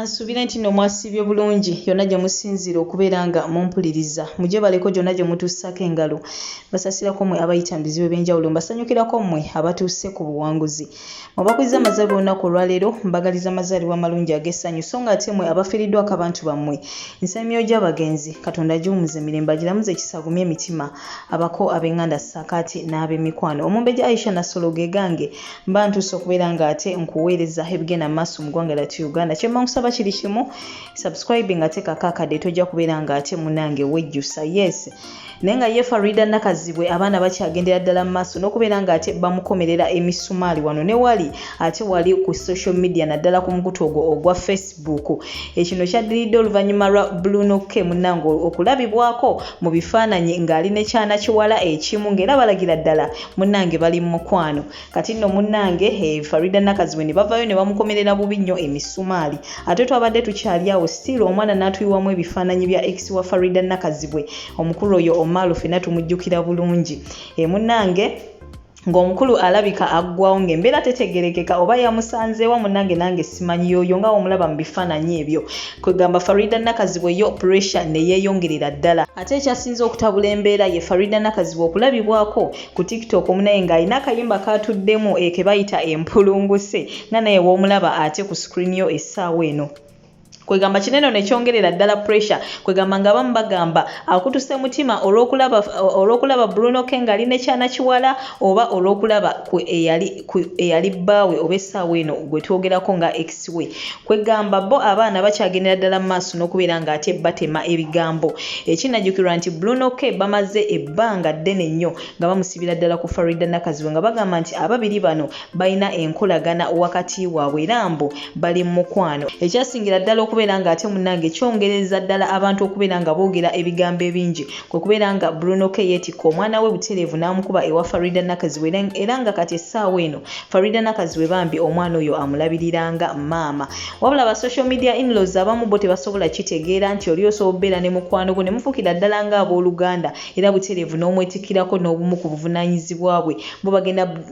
Kansubira nti no mwasibye bulungi yonna gye musinzira okubeera nga mumpuliriza mujje baleko gyonna gye mutuusako engalo basasirako mmwe abayita mu bizibu eby'enjawulo mbasanyukirako mmwe abatuuse ku buwanguzi mubakuliza amazaalibwa olunaku olwaleero mbagaliza amazaalibwa amalungi ag'essanyu so nga ate mmwe abafiiriddwako abantu bammwe nsamyo gy'abagenzi katonda giwumuza emirembe agiramuze ekisagumya emitima abako ab'enganda ssaakaati n'ab'emikwano omumbejja Aisha Nasolo ge gange mba ntuuse okubeera nga ate nkuweereza ebigenda mu maaso mu ggwanga lyattu Uganda kyemba nkusaba kiri kimu subscribing ate kaakakadde tojja kubeera nga ate munange wejjusa yes naye nga ye Faridah Nakazibwe abaana bakyagendera ddala mu maaso n'okubeera nga ate bamukomerera emisumaali wano ne wali ate wali ku social media naddala ku mukutu ogwo ogwa Facebook ekino kyaddiridde oluvannyuma lwa Bruno K munnange okulabibwako mu bifaananyi ng'ali ne kyana kiwala ekimu ng'era balagira ddala munnange bali mu mukwano kati nno munnange Faridah Nakazibwe ne bavayo ne bamukomerera bubi nnyo emisumaali ate twabadde tukyali awo still omwana n'atuyiwamu ebifaananyi bya ex wa Faridah Nakazibwe omukulu oyo Omar ffenna tumujjukira bulungi munnange ng'omukulu alabika aggwawo ng'embeera tetegerekeka oba yamusanzeewa munnange nange simanyi yoyo nga omulaba mu bifaananyi ebyo kwegamba Faridah Nakazibwe yo pressure ne yeeyongerera ddala ate ekyasinze okutabula embeera ye Faridah Nakazibwe okulabibwako ku TikTok omunaye ng'alina akayimba kaatuddemu ke bayita empulunguse nga naye w'omulaba ate ku screen yo essaawa eno kwegamba kinene nekyongerera ddala pressure kwegamba nga bamu bagamba akutuse mutima olw'okulaba Bruno K ng'ali ne kyana kiwala oba olw'okulaba eyali bbaawe oba essaawa eno gwe twogerako nga ex we kwegamba bo abaana bakyagendera ddala mu maaso n'okubeera ng'ate batema ebigambo ekinajjukirwa nti Bruno K bamaze ebbanga ddene nnyo nga bamusibira ddala ku Faridah Nakazibwe nga bagamba nti ababiri bano balina enkolagana wakati waabwe era mbu bali mu mukwano ekyasingira ddala okubeera nga ate munnange kyongereza ddala abantu okubeera nga boogera ebigambo ebingi kwe kubeera nga Bruno K yeetikka omwana we butereevu n'amukuba ewa Faridah Nakazibwe era nga kati essaawa eno Faridah Nakazibwe bambi omwana oyo amulabiriranga maama wabula ba social media in-laws abamu bo tebasobola kitegeera nti oli osobola okubeera ne mukwano gwo ne mufuukira ddala ng'abooluganda era butereevu n'omwetikirako n'obumu ku buvunaanyizibwa bwe bo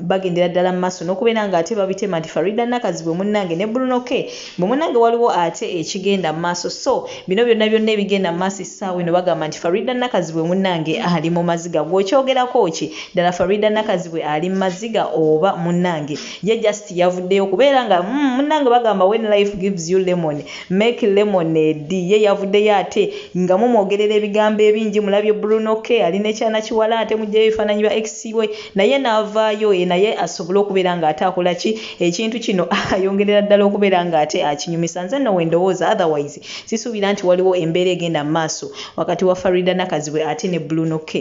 bagendera ddala mu maaso n'okubeera nga ate babitema nti Faridah Nakazibwe munnange ne Bruno K bwe munnange waliwo ate ekigenda mu maaso so bino byonna ebigenda mu maaso essaawa eno bagamba nti Faridah Nakazibwe munnange ali mu maziga gw'okyogerako ki ddala Faridah Nakazibwe ali mu maziga oba munnange ye just yavuddeyo kubeera nga munnange bagamba when life gives you lemon make lemonade ye yavuddeyo ate nga mumwogerera ebigambo ebingi mulabye Bruno K ali ne kyana kiwala ate mujjayo ebifaananyi bya ex we naye n'avaayo naye asobole okubeera nga ate akola ki ekintu kino ayongerera ddala okubeera nga ate akinyumisa nze nno wendowooza otherwise sisuubira nti waliwo embeera egenda mu maaso wakati wa Faridah Nakazibwe ate ne Bruno K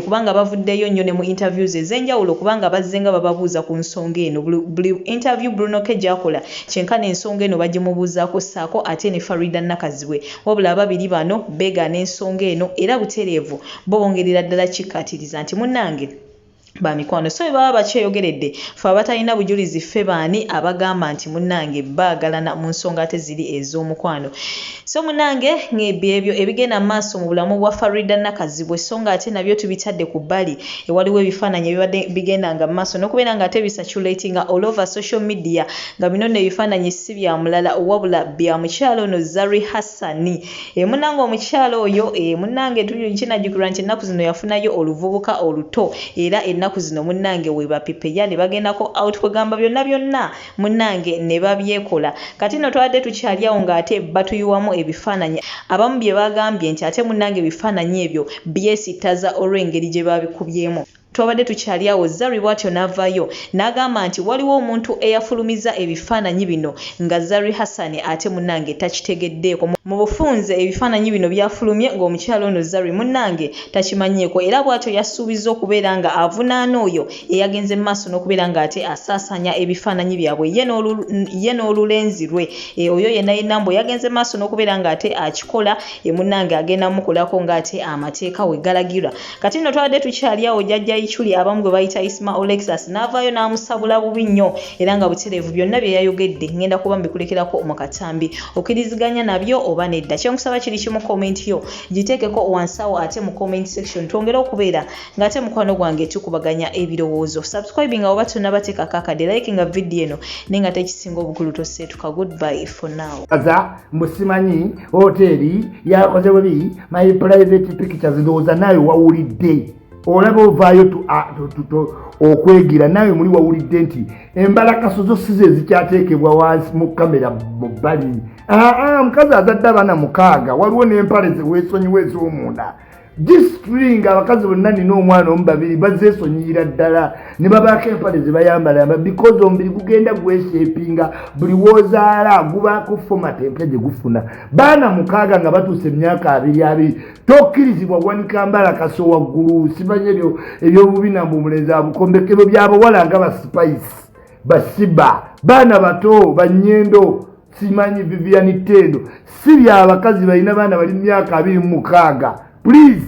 kubanga bavuddeyo nnyo ne mu interviews ez'enjawulo kubanga bazze nga bababuuza ku nsonga eno buli interview Bruno K gy'akola kyenkana ensonga eno bagimubuuzaako ssaako ate ne Faridah Nakazibwe wabula ababiri bano beegaana ensonga eno era butereevu bo bongerera ddala kikkaatiriza nti munnange bamikwano so baba bakyeyogeredde fe abatalina bujulizi ffe baani abagamba nti munnange baagalana mu nsonga ate ziri ez'omukwano so munnange ng'ebyo ebigenda mu maaso mu bulamu bwa Faridah Nakazibwe so nga ate nabyo tubitadde ku bbali ewaliwo ebifaananyi ebibadde bigendanga mu maaso n'okubeera nga ate bisaturatinga all over social media nga bino nno ebifaananyi si bya mulala wabula bya mukyalo ono Zari Hassani munnange omukyalo oyo munnange kinajjukirwa nti ennaku zino yafunayo oluvubuka oluto era ennaku zino munnange we bapipeya ne bagendako out kwegamba byonna munnange ne babyekola kati nno twadde tukyali awo ng'ate batuyiwamu ebifaananyi abamu bye bagambye nti ate munnange ebifaananyi ebyo byesittaza olw'engeri gye babikubyemu twabadde tukyali awo Zari bw'atyo n'avaayo n'agamba nti waliwo omuntu eyafulumiza ebifaananyi bino nga Zari Hassani ate munnange takitegeddeeko mu bufunze ebifaananyi bino byafulumye ng'omukyalo ono Zari munnange takimanyeeko era bw'atyo yasuubiza okubeera nga avunaana oyo eyagenze mu maaso n'okubeera nga ate asaasaanya ebifaananyi byabwe ye n'olulenzi lwe oyo yenna mbu yagenze mu maaso n'okubeera nga ate akikola munnange agenda mukolako ng'ate amateeka we galagira kati nno twabadde tukyali awo jjajja w'ekichuli abamu gwe bayita Isma Olexas n'avaayo n'amusabula bubi nnyo era nga butereevu byonna bye yayogedde ngenda kuba mbikulekerako mu katambi okkiriziganya nabyo oba nedda kyenkusaba kiri kimu comment yo giteekeko wansawo ate mu comment section twongere okubeera ng'ate mukwano gwange tukubaganya ebirowoozo subscribe nga oba tonnabateekako akadde like nga video eno naye nga tekisinga obukulu toseetuka goodbye for now musimanyi hoteri yakoze bubi my private pictures ndowooza nawe wawulidde olaba ovaayo okwegira nawe muli wawulidde nti embalakaso zo sizo ezikyateekebwa wansi mu kamera mu bbali mukazi azadde abaana 6 waliwo n'empale zeweesonyiwa ez'omunda Disstring abakazi bonna nina omwana omu 2 bazeesonyiyira ddala ne babaako empale ze bayambala because omubiri gugenda gweshapinga buli woozaala guba ku format empya gye gufuna baana 6 nga batuuse emyaka 2 tokkirizibwa wanika mbalakaso waggulu simanyi ebyobubi nambu omulenzi abukombekero byabawala nga baspice basiba baana bato banyendo simanyi Vivian Tendo siri abakazi balina baana bali myaka 26 please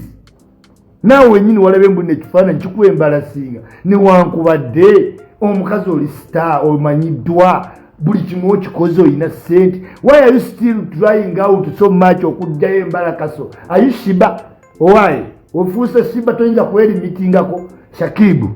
nawe nyini walabe mbune kifaananyi kikuembalasinga newankubadde omukazi oli star omanyiddwa buli kimu okikoze olina sente why are you still trying out so much okujjayo embalakaso are you shiba owaye ofuuse shiba toyinza kwelimitingako Shakibu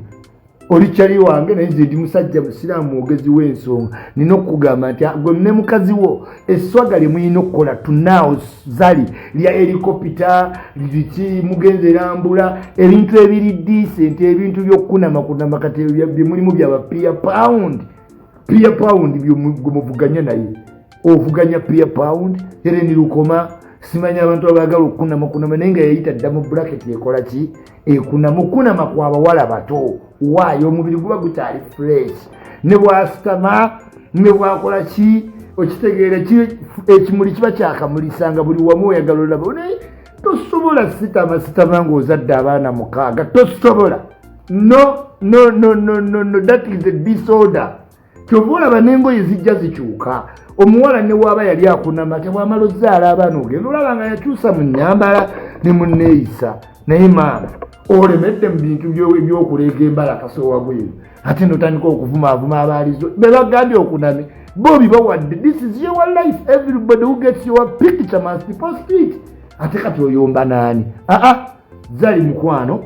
oli kyali wange naye nze ndi musajja musiraamu mwogezi w'ensonga nina okugamba nti gwe ne mukazi wo esswaga lye mulina okukola tunaawo Zari lya helikopita liki mugenze erambula ebintu ebiri decent ebintu by'okunama kati bye mulimu byaba peer pound byo muvuganya naye ovuganya peer pound era ni lukoma simanya abantu abaagala okunama naye nga yayita dda mu bracket ekola ki ekunama kw'abawala bato waayo omubiri guba gukyali fresh ne bwasitama ne bwakola ki okitegeera ekimuli kiba kyakamulisanga buli wamu oyagala olaba naye tosobola sitama ng'ozadde abaana 6 tosobola no that is a disorder kyova olaba n'engoye zijja zikyuka omuwala ne waaba yali akunama tebwamala ozaala abaana ogenda olaba nga yakyusa mu nnyambala ne mu nneeyisa naye maama olemedde mu bintu by'okuleega embalakaso wabweru ate notandika okuvumaavuma abaalizo be bagambye okuname bobi bawadde this is your life everybody who gets your picture must post it ate kati oyomba naani Zari mukwano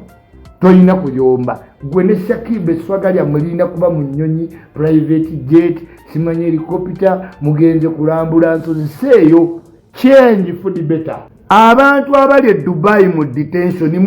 toyina kuyomba gwe ne Shakibu esswaga lyammwe lirina kuba mu nnyonyi private jet simanyi helicopter mugenze kulambula nsozi seeyo change for the better abantu abali e Dubai mu detention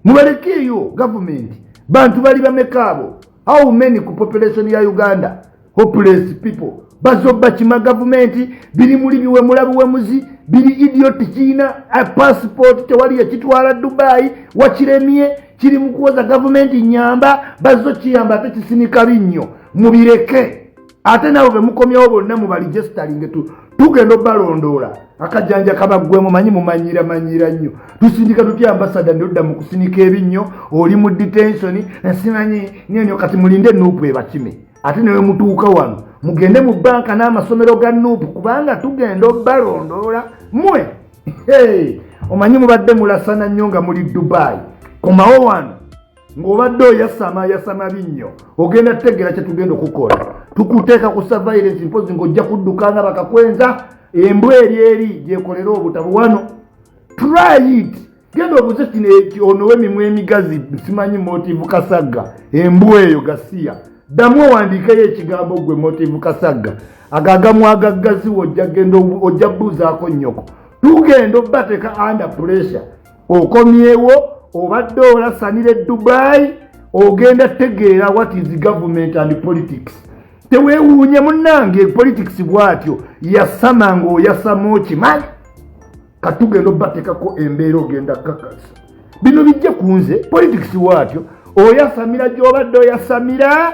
mubalekeeyo government bantu bali bamekaabo how many ku population ya Uganda hopeless people bazobba kima government biri muli biwe mulabu wemuzi biri idiot kiina a passport tewali yakitwala Dubai wakiremye kiri mu kuwoza government nyamba bazo kiyamba ate kisinika binnyo mubireke ate nabo bemukomyawo bonna mu baregistering tugenda balondoola akajanja kabagwemu manyi mumanyira nnyo tusindika tutya ambassador ndodda mu kusinika ebinnyo oli mu detention nsimanyi nyenyo kati mulinde nuupu ebakime ate newe mutuuka wano mugende mu banka n'amasomero ga nuupu kubanga tugenda balondoola mwe omanyi mubadde mulasana nnyo nga muli Dubai komawo wano ng'obadde oyasama binnyo ogenda tegera kye tugenda okukola tukuteeka ku surveillance mpozi ng'ojja kudduka nga bakakwenza embwa eri gyekolera obutabu wano try it genda obuze kino onowe emimwa emigazi simanyi motive Kasagga embwa eyo gasiya ddamu owandiikeyo ekigambo gwe motive Kasagga agagamu agaggaziwo ojja buuzaako nnyoko tugenda obbateeka under pressure okomyewo obadde olasanira Dubai ogenda tegeera what is government and politics teweewuunye munnange politics bwatyo yasama ng'oyasama okimanyi katugenda obbateekako embeera ogenda kakasa bino bijja ku nze politics bwatyo oyasamira gy'obadde oyasamira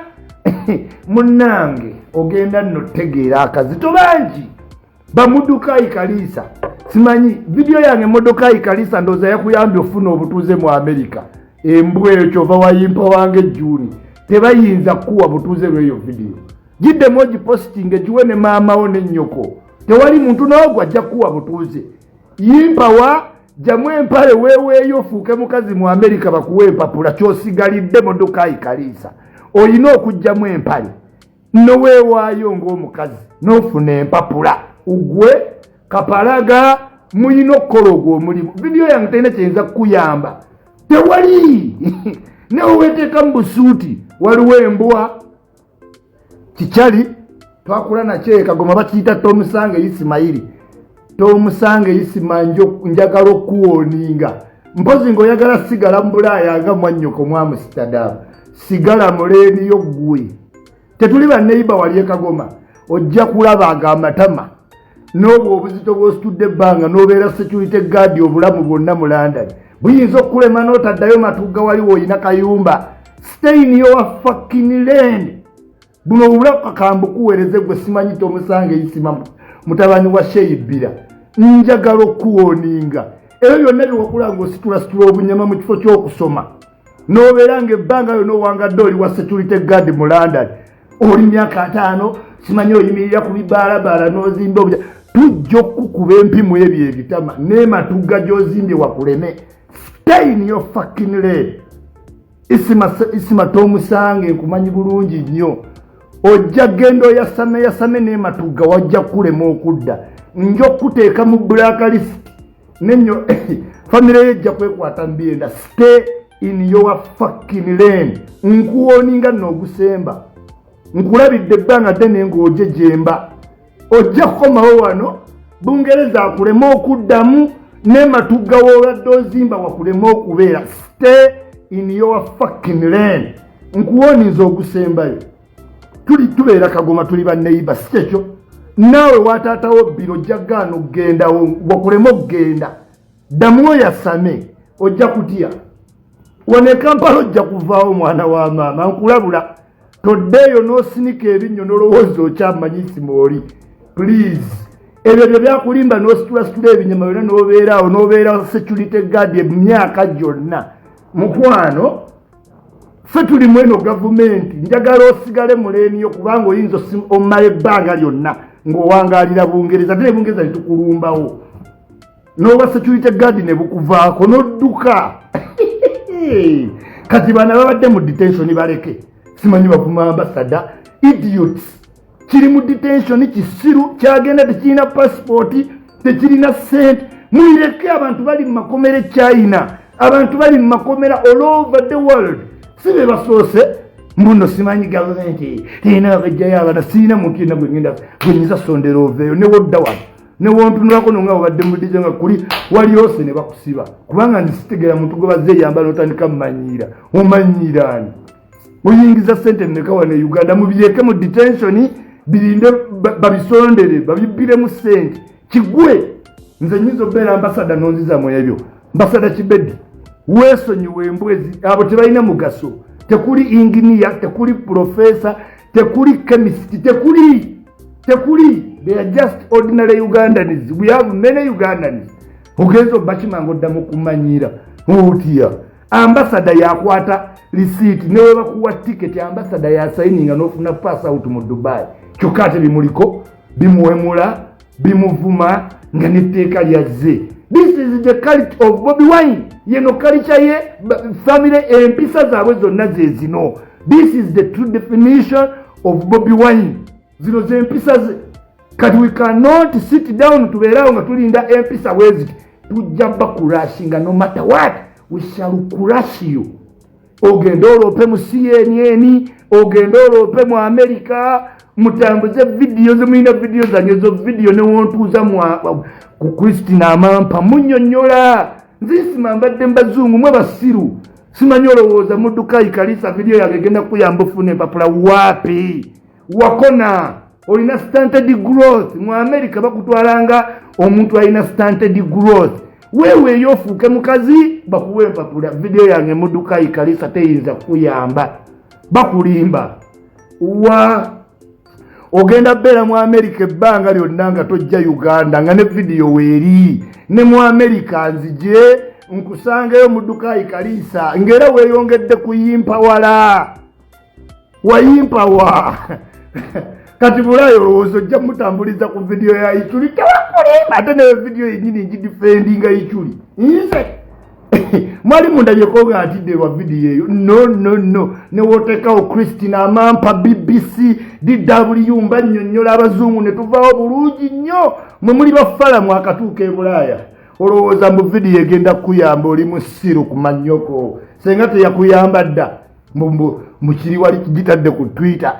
munnange ogenda nno tegeera akazito bangi bamudukayi Kalisa simanyi video yange Modokayi Kalisa ndoza yakuyambye ofuna obutuuze mu America embwa eyo kyova wayimpa wange Juni tebayinza kuwa butuuze lw'eyo video jidde moji posting ejiwe ne maama wo ne nnyoko tewali muntu n'ogwo ajja kuwa butuuze yimpa wa jamu empale weweeyo ofuuke mukazi mu America bakuwe empapula kyosigalidde motoka ikalisa olina okujjamu empale noweewaayo ng'omukazi n'ofuna empapula ugwe kapalaga muyina okukola ogwo omulimu vidiyo yange talina kyeyinza kukuyamba tewali nawe weteeka mu busuuti waliwo embwa kikyali twakula nakyo Kagoma bakiyita tomusange Isimairi tomusange Isimanjo njagala okuwoninga mpozi ng'oyagala sigala mu Bulaaya nga mwannyoko mu Amsterdam sigala muleeni yo ggwe tetuli banneiba wali Kagoma ojja kulabanga amatama n'obwo obuzito bw'ositudde ebbanga n'obeera security guard obulamu bwonna mu London buyinza okulema n'otaddayo matugga waliwo oyina kayumba stay in your fucking land buno obulaka kambukuweereze gwe simanyi tomusange Isima mutabani wa Sheibira njagala okuwoninga ebyo byonna byewakula ng'ositula obunyama mu kifo ky'okusoma n'obeera ng'ebbanga lyo n'owangadde oli wa security guard mu London oli myaka 5 simanyi oyimirira ku bibaalabaala n'ozimba obujja tujja okukuba empimu ebyo ebitama n'ematugga gy'ozimbye wakuleme stay in your fucking land Isima tomusange nkumanyi bulungi nnyo ojja gendo yasame n'ematugga wajja kulema okudda nja okuteeka mu blacklist nenyo famire yejja kwekwata mbyenda stay in your fucking land nkuwoninga n'ogusemba nkulabidde ebbanga ddene ng'ojje jemba ojja kukomawo wano Bungereza akulema okuddamu n'ematugga w'obadde ozimba wakulema okubeera stay in your fucking land nkuwoniza ogusembayo tubeera Kagoma tuli banneiba si kyekyo naawe wataatawo bbiro ojja gaana okgendawo wakulema okgenda ddamu oyasame ojja kutya wano Kampala ojja kuvaawo mwana wa maama nkulabula toddeeyo n'osinika ebinnyo n'olowooza okyamanyi Isima oli please ebyo byo byakulimba n'ositulasitula ebinyama byonna n'obeeraawo n'obeera security guard emyaka gyonna mukwano ffe tuli mweno gavumenti njagala osigale muleeniyo kubanga oyinza omala ebbanga lyonna ng'owangaalira Bungereza ate ne Bungereza litukulumbawo n'oba security guard ne bukuvaako n'odduka kati bana babadde mu detention baleke simanyi bavuma ambassador idiots kiri mu detention kisiru kyagenda tekirina passport tekirina sente mulireke abantu bali mu makomera China abantu bali mu makomera all over the world sibe basoose mbuno simanyi gavumenti ina abajjayo abana siina muntu yenna gwengenda gwenyiza sondera oveeyo ne wodda wano ne wontunulako nonga obadde mudije nga kuli waliose ne bakusiba kubanga ndisitegera muntu gwe bazze yamba n'otandika mmanyiira omanyiraani oyingiza sente mmeka wano e Uganda mubiryeke mu detention birinde babisondere babibbiremu sente kigwe nze nyiza obeera ambasada nonziza mu ebyo ambasada Kibedi weesonyiwe embwezi abo tebalina mugaso tekuli engineer tekuli professor tekuli chemist tekuli they are just ordinary Ugandans we have many Ugandans ogenzo bakimango ddamu kumanyira otya ambasada yakwata receipt newe bakuwa ticket ambasada ya signing n'ofuna pass out mu Dubai kyokate bimuliko bimuwemula bimuvuma nga netteeka lyazze. This is the cult of Bobi Wine. Yeno culture ye family empisa zaabwe zonna ze zino. This is the true definition of Bobi Wine. Zino ze empisa ze. Kati we cannot sit down tubeerawo nga tulinda empisa wezi. Tujja bakurashinga no matter what. We shall crush you. Ogenda olope mu CNN, ogenda olope mu America, mutambuze video zimina video zanyezo video ne wontuza ku Christina Amampa munyonyola. Nzisima mbadde mbazungu mwe basiru. Simanyolo woza muduka ikalisa video yagenda kuyamba fune papula wapi. Wakona olina stunted growth mu America bakutwalanga omuntu alina stunted growth. Wewe yofuke mukazi bakuwe papula video yange muduka ikalisa teyinza kuyamba bakulimba wa ogenda bera mu America ebbanga lyonna nga tojja Uganda nga ne video weeri ne mu America nzije nkusangeyo muduka ikalisa ngera weyongedde kuyimpa wala wayimpa wa kati bulayo olowooza ojja mutambuliza ku video ya Ichuli tewakulima ate ne video yenyini ngidifendinga Ichuli nze mwali mundajeko nga atidde wa video eyo no ne wotekawo Christina Amampa BBC DW mbanyonnyola abazungu ne tuvaawo bulungi nnyo mwe muli bafala mwakatuuka e Bulaaya olowooza mu video egenda kuyamba oli musiru ku mannyoko senga teyakuyamba dda mukiri wali gitadde ku Twitter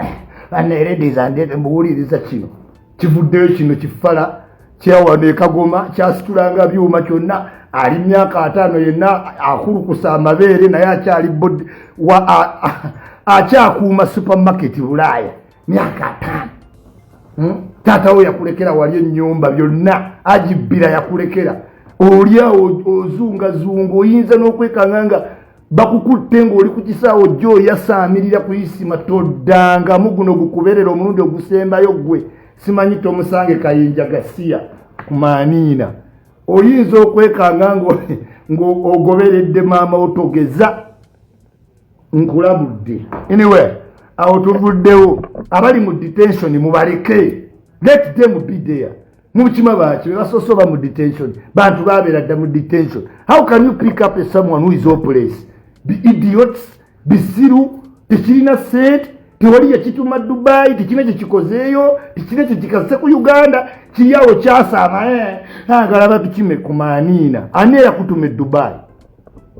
aneredeza ndete mbuwuliriza kino kivuddeyo kino kifala kyawano Kagoma kyasitulanga byuma kyonna ali myaka 5 yenna akulukusa amabeere naye akyali akyakuuma supermarket Bulaaya myaka 5 taata we yakulekera wali ennyumba byonna agibbira yakulekera olyawo ozungazunga oyinza n'okwekanganga bakukutte ng'oli ku kisaawo jjo yasaamirira ku isima toddanga muguno gukuberera omulundi ogusembayo gwe simanyi tomusange Kayinja Gasiya ku Maaniina oyinza okwekanga ng'ogoberedde maama otogeza nkulabudde anyway awo tuvuddewo abali mu detention mubaleke let them be there mukima baki basosoba mu detention bantu babeera dda mu detention how can you pick up someone who is hopeless be idiots bisiru tekirina sente tewali yakituma Dubai tekina kye kikozeeyo tekina kye kikase ku Uganda kiyawo kyasaama agalaba tukime ku Maaniina ani yakutume Dubai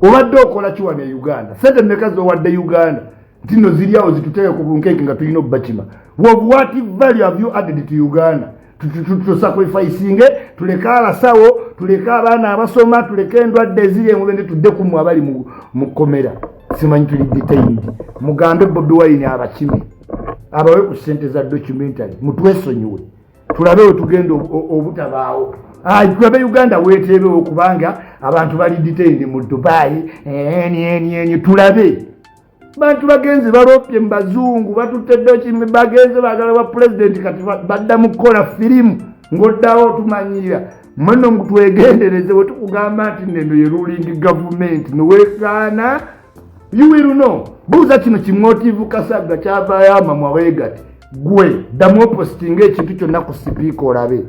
obadde okola kiwane e Uganda sente mmeka zowadde Uganda ntino ziriawo zituteeke ku bunkenke nga tulina obbakima what value have you added to Uganda tusacrificing tuleka abasawo tuleka abaana abasoma tuleka endwadde eziri emubende tudde kumwe abali mu komera simanyi tuli detained mugambe Bobi Wine abakime abawe ku sente za documentary mutwesonyiwe tulabe we tugenda obutabaawo tulabe Uganda weeteebewo kubanga abantu bali detained mu Dubai tulabe bantu bagenzi balopye mbazungu batutedde kimi bagenzi bagala ba president kati badda mukola filimu ngoddawo tumanyira mwenno mutwegendereze bwe tukugamba nti neno ye ruling government nowekana you will know buuza kino kimotive Kasagga kyavaayo amamwa weegati gwe ddamu postinga ekintu kyonna ku sipiika olabe